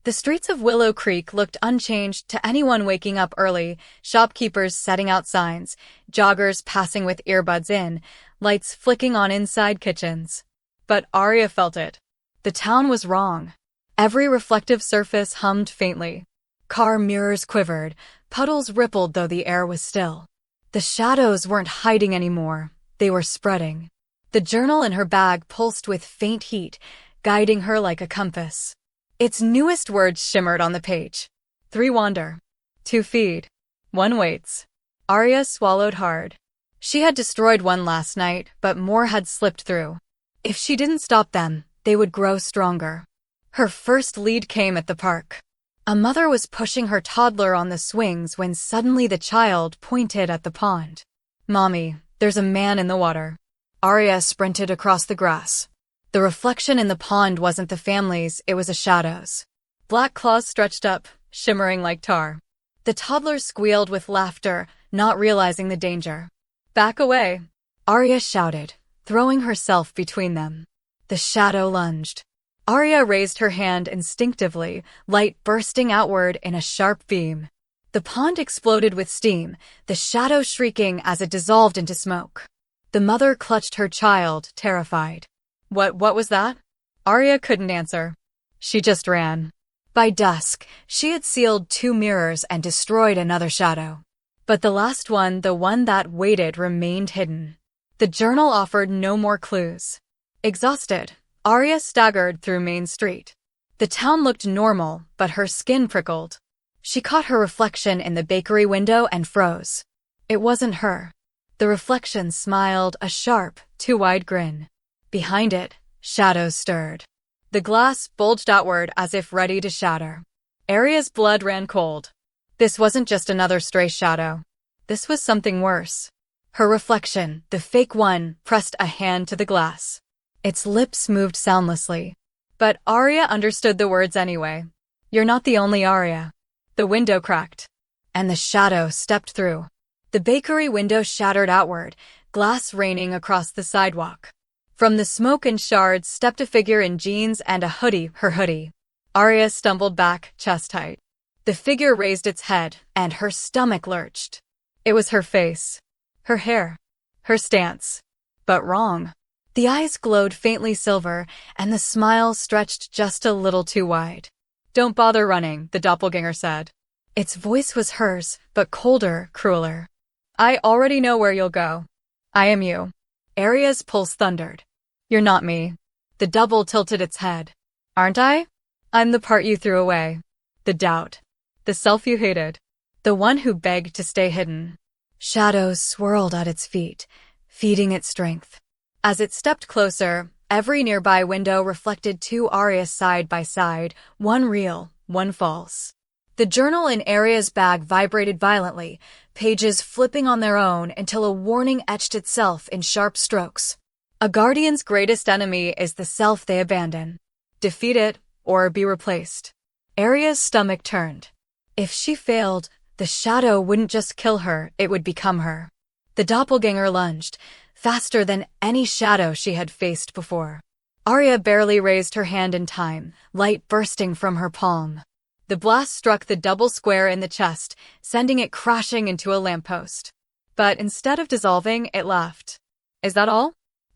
The streets of Willow Creek looked unchanged to anyone waking up early, shopkeepers setting out signs, joggers passing with earbuds in, lights flicking on inside kitchens. But Arya felt it. The town was wrong. Every reflective surface hummed faintly. Car mirrors quivered, puddles rippled though the air was still. The shadows weren't hiding anymore, they were spreading. The journal in her bag pulsed with faint heat, guiding her like a compass. Its newest words shimmered on the page. 3 wander. 2 feed. 1 waits. Arya swallowed hard. She had destroyed 1 last night, but more had slipped through. If she didn't stop them, they would grow stronger. Her first lead came at the park. A mother was pushing her toddler on the swings when suddenly the child pointed at the pond. "Mommy, there's a man in the water." Arya sprinted across the grass. The reflection in the pond wasn't the family's, it was a shadow's. Black claws stretched up, shimmering like tar. The toddler squealed with laughter, not realizing the danger. "Back away," Arya shouted, throwing herself between them. The shadow lunged. Arya raised her hand instinctively, light bursting outward in a sharp beam. The pond exploded with steam, the shadow shrieking as it dissolved into smoke. The mother clutched her child, terrified. What was that?" Arya couldn't answer. She just ran. By dusk, she had sealed 2 mirrors and destroyed another shadow. But the last one, the one that waited, remained hidden. The journal offered no more clues. Exhausted, Arya staggered through Main Street. The town looked normal, but her skin prickled. She caught her reflection in the bakery window and froze. It wasn't her. The reflection smiled, a sharp, too wide grin. Behind it, shadows stirred. The glass bulged outward as if ready to shatter. Arya's blood ran cold. This wasn't just another stray shadow. This was something worse. Her reflection, the fake one, pressed a hand to the glass. Its lips moved soundlessly. But Arya understood the words anyway. "You're not the only Arya." The window cracked. And the shadow stepped through. The bakery window shattered outward, glass raining across the sidewalk. From the smoke and shards stepped a figure in jeans and a hoodie, her hoodie. Arya stumbled back, chest tight. The figure raised its head, and her stomach lurched. It was her face. Her hair. Her stance. But wrong. The eyes glowed faintly silver, and the smile stretched just a little too wide. "Don't bother running," the doppelganger said. Its voice was hers, but colder, crueler. "I already know where you'll go. I am you." Arya's pulse thundered. "You're not me." The double tilted its head. "Aren't I? I'm the part you threw away. The doubt. The self you hated. The one who begged to stay hidden." Shadows swirled at its feet, feeding its strength. As it stepped closer, every nearby window reflected 2 Aryas side by side, one real, one false. The journal in Arya's bag vibrated violently, pages flipping on their own until a warning etched itself in sharp strokes. A guardian's greatest enemy is the self they abandon. Defeat it, or be replaced. Arya's stomach turned. If she failed, the shadow wouldn't just kill her, it would become her. The doppelganger lunged, faster than any shadow she had faced before. Arya barely raised her hand in time, light bursting from her palm. The blast struck the double square in the chest, sending it crashing into a lamppost. But instead of dissolving, it laughed. "Is that all?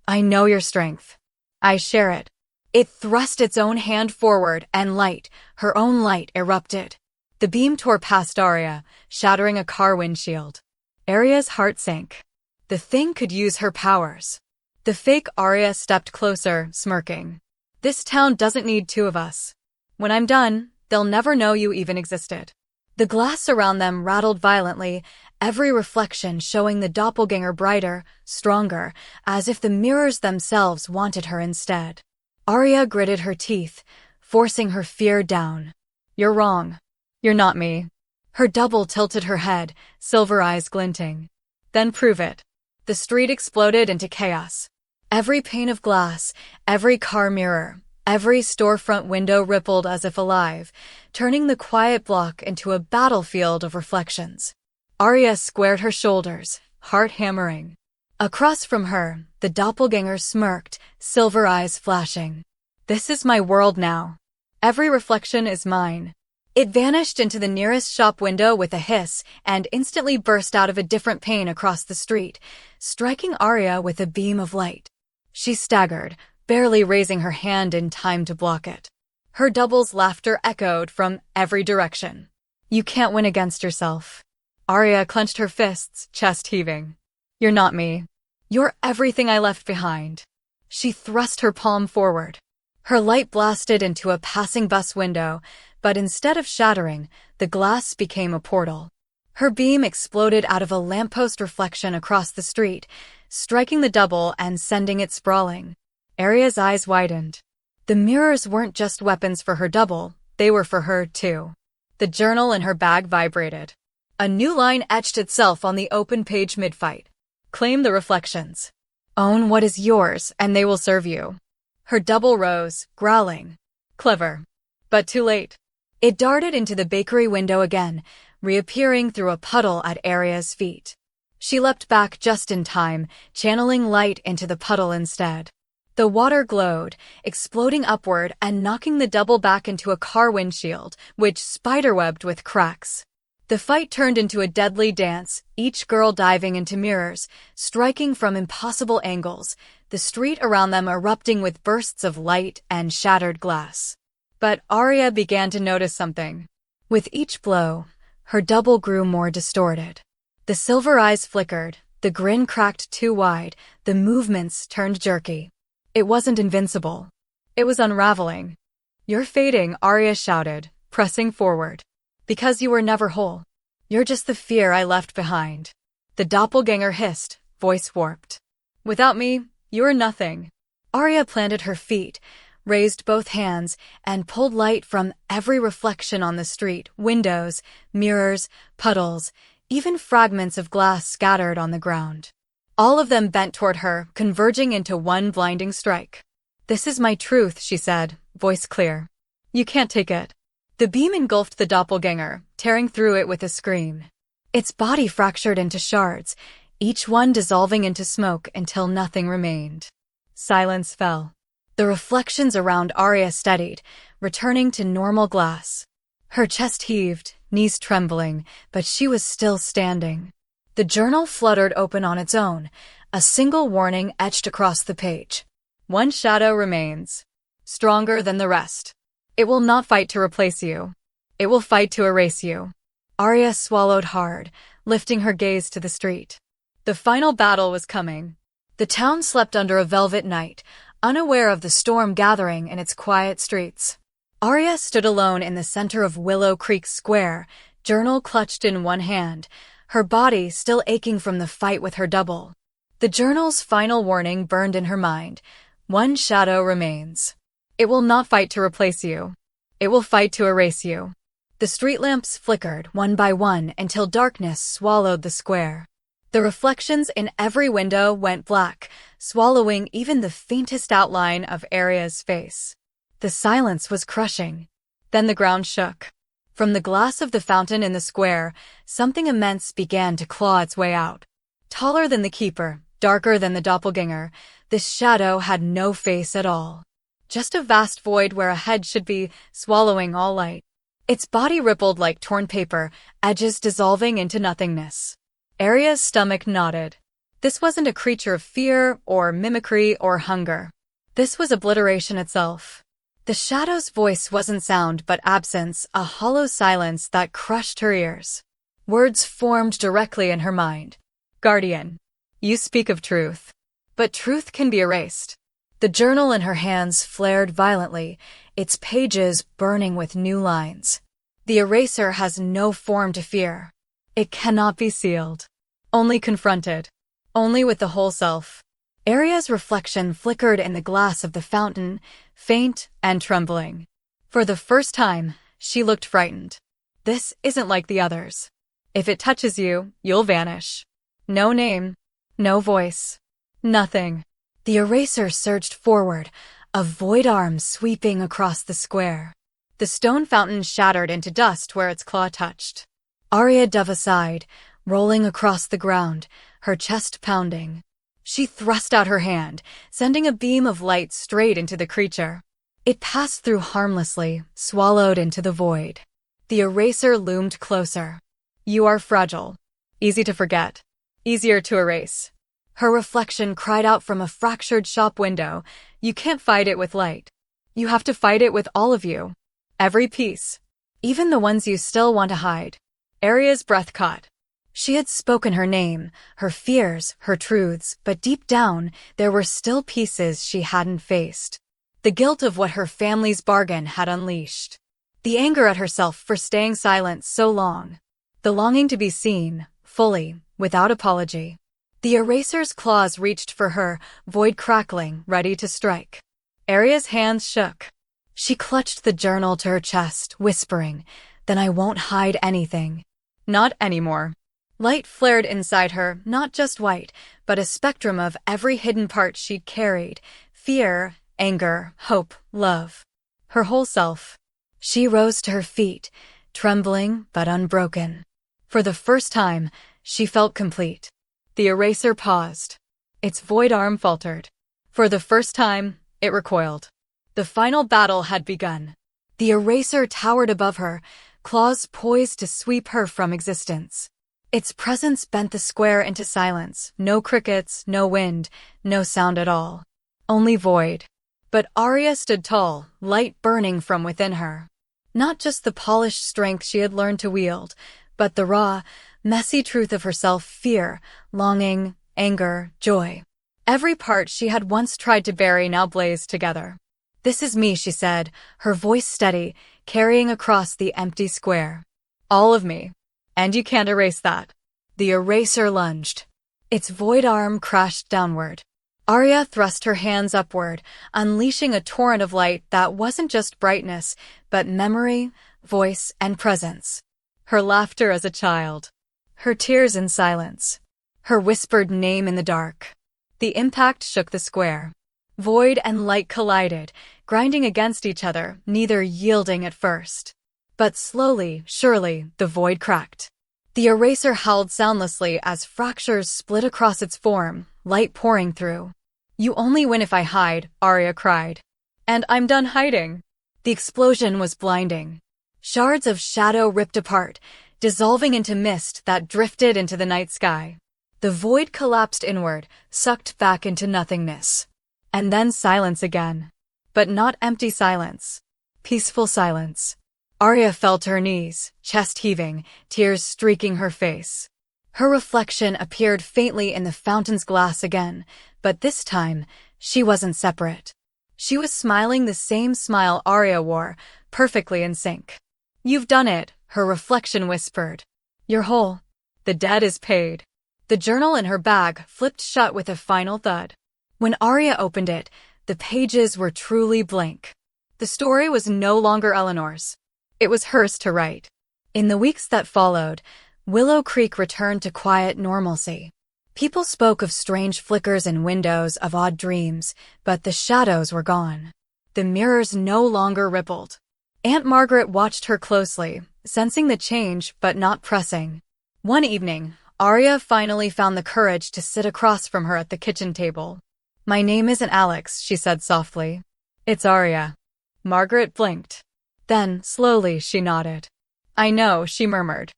I know your strength. I share it." It thrust its own hand forward, and light, her own light, erupted. The beam tore past Arya, shattering a car windshield. Arya's heart sank. The thing could use her powers. The fake Arya stepped closer, smirking. "This town doesn't need 2 of us. When I'm done, they'll never know you even existed." The glass around them rattled violently, every reflection showing the doppelganger brighter, stronger, as if the mirrors themselves wanted her instead. Arya gritted her teeth, forcing her fear down. "You're wrong. You're not me." Her double tilted her head, silver eyes glinting. "Then prove it." The street exploded into chaos. Every pane of glass, every car mirror, every storefront window rippled as if alive, turning the quiet block into a battlefield of reflections. Arya squared her shoulders, heart hammering. Across from her, the doppelganger smirked, silver eyes flashing. "This is my world now. Every reflection is mine. It vanished into the nearest shop window with a hiss and instantly burst out of a different pane across the street, striking Arya with a beam of light. She staggered, barely raising her hand in time to block it. Her double's laughter echoed from every direction. You can't win against yourself. Arya clenched her fists, chest heaving. You're not me. You're everything I left behind. She thrust her palm forward. Her light blasted into a passing bus window, but instead of shattering, the glass became a portal. Her beam exploded out of a lamppost reflection across the street, striking the double and sending it sprawling. Arya's eyes widened. The mirrors weren't just weapons for her double, they were for her, too. The journal in her bag vibrated. A new line etched itself on the open page mid-fight. Claim the reflections. Own what is yours, and they will serve you. Her double rose, growling. Clever. But too late. It darted into the bakery window again, reappearing through a puddle at Arya's feet. She leapt back just in time, channeling light into the puddle instead. The water glowed, exploding upward and knocking the double back into a car windshield, which spiderwebbed with cracks. The fight turned into a deadly dance, each girl diving into mirrors, striking from impossible angles, the street around them erupting with bursts of light and shattered glass. But Arya began to notice something. With each blow, her double grew more distorted. The silver eyes flickered, the grin cracked too wide, the movements turned jerky. It wasn't invincible. It was unraveling. You're fading, Arya shouted, pressing forward. Because you were never whole. You're just the fear I left behind. The doppelganger hissed, voice warped. Without me, you're nothing. Arya planted her feet, raised both hands, and pulled light from every reflection on the street, windows, mirrors, puddles, even fragments of glass scattered on the ground. All of them bent toward her, converging into one blinding strike. This is my truth, she said, voice clear. You can't take it. The beam engulfed the doppelganger, tearing through it with a scream. Its body fractured into shards, each one dissolving into smoke until nothing remained. Silence fell. The reflections around Arya steadied, returning to normal glass. Her chest heaved, knees trembling, but she was still standing. The journal fluttered open on its own, a single warning etched across the page. One shadow remains, stronger than the rest. It will not fight to replace you. It will fight to erase you. Arya swallowed hard, lifting her gaze to the street. The final battle was coming. The town slept under a velvet night, unaware of the storm gathering in its quiet streets. Arya stood alone in the center of Willow Creek Square, journal clutched in one hand, her body still aching from the fight with her double. The journal's final warning burned in her mind. One shadow remains. It will not fight to replace you. It will fight to erase you. The street lamps flickered one by one until darkness swallowed the square. The reflections in every window went black, swallowing even the faintest outline of Arya's face. The silence was crushing. Then the ground shook. From the glass of the fountain in the square, something immense began to claw its way out. Taller than the keeper, darker than the doppelganger, this shadow had no face at all. Just a vast void where a head should be, swallowing all light. Its body rippled like torn paper, edges dissolving into nothingness. Arya's stomach knotted. This wasn't a creature of fear, or mimicry, or hunger. This was obliteration itself. The shadow's voice wasn't sound but absence, a hollow silence that crushed her ears. Words formed directly in her mind. Guardian. You speak of truth. But truth can be erased. The journal in her hands flared violently, its pages burning with new lines. The eraser has no form to fear. It cannot be sealed. Only confronted. Only with the whole self. Arya's reflection flickered in the glass of the fountain, faint and trembling. For the first time, she looked frightened. This isn't like the others. If it touches you, you'll vanish. No name. No voice. Nothing. The eraser surged forward, a void arm sweeping across the square. The stone fountain shattered into dust where its claw touched. Arya dove aside, rolling across the ground, her chest pounding. She thrust out her hand, sending a beam of light straight into the creature. It passed through harmlessly, swallowed into the void. The eraser loomed closer. You are fragile. Easy to forget. Easier to erase. Her reflection cried out from a fractured shop window. You can't fight it with light. You have to fight it with all of you. Every piece. Even the ones you still want to hide. Aria's breath caught. She had spoken her name, her fears, her truths, but deep down, there were still pieces she hadn't faced. The guilt of what her family's bargain had unleashed. The anger at herself for staying silent so long. The longing to be seen, fully, without apology. The eraser's claws reached for her, void crackling, ready to strike. Aria's hands shook. She clutched the journal to her chest, whispering, "Then I won't hide anything." Not anymore. Light flared inside her, not just white, but a spectrum of every hidden part she'd carried. Fear, anger, hope, love. Her whole self. She rose to her feet, trembling but unbroken. For the first time, she felt complete. The eraser paused. Its void arm faltered. For the first time, it recoiled. The final battle had begun. The eraser towered above her, claws poised to sweep her from existence. Its presence bent the square into silence. No crickets, no wind, no sound at all. Only void. But Aria stood tall, light burning from within her. Not just the polished strength she had learned to wield, but the raw, messy truth of herself, fear, longing, anger, joy. Every part she had once tried to bury now blazed together. "This is me," she said, her voice steady, carrying across the empty square. "All of me. And you can't erase that." The eraser lunged. Its void arm crashed downward. Aria thrust her hands upward, unleashing a torrent of light that wasn't just brightness, but memory, voice, and presence. Her laughter as a child. Her tears in silence. Her whispered name in the dark. The impact shook the square. Void and light collided, grinding against each other, neither yielding at first. But slowly, surely, the void cracked. The eraser howled soundlessly as fractures split across its form, light pouring through. "You only win if I hide," Aria cried. "And I'm done hiding." The explosion was blinding. Shards of shadow ripped apart, dissolving into mist that drifted into the night sky. The void collapsed inward, sucked back into nothingness. And then silence again. But not empty silence. Peaceful silence. Aria fell to her knees, chest heaving, tears streaking her face. Her reflection appeared faintly in the fountain's glass again, but this time, she wasn't separate. She was smiling the same smile Aria wore, perfectly in sync. "You've done it," her reflection whispered. "You're whole. The debt is paid." The journal in her bag flipped shut with a final thud. When Aria opened it, the pages were truly blank. The story was no longer Eleanor's. It was hers to write. In the weeks that followed, Willow Creek returned to quiet normalcy. People spoke of strange flickers in windows, of odd dreams, but the shadows were gone. The mirrors no longer rippled. Aunt Margaret watched her closely, sensing the change but not pressing. One evening, Aria finally found the courage to sit across from her at the kitchen table. "My name isn't Alex," she said softly. "It's Aria." Margaret blinked. Then, slowly, she nodded. "I know," she murmured.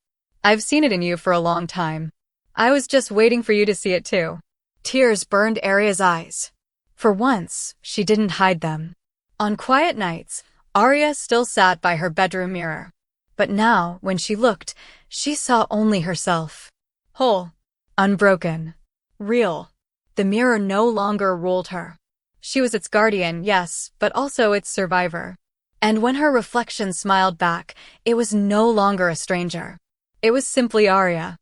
"I've seen it in you for a long time. I was just waiting for you to see it too." Tears burned Aria's eyes. For once, she didn't hide them. On quiet nights, Aria still sat by her bedroom mirror. But now, when she looked, she saw only herself. Whole. Unbroken. Real. The mirror no longer ruled her. She was its guardian, yes, but also its survivor. And when her reflection smiled back, it was no longer a stranger. It was simply Aria.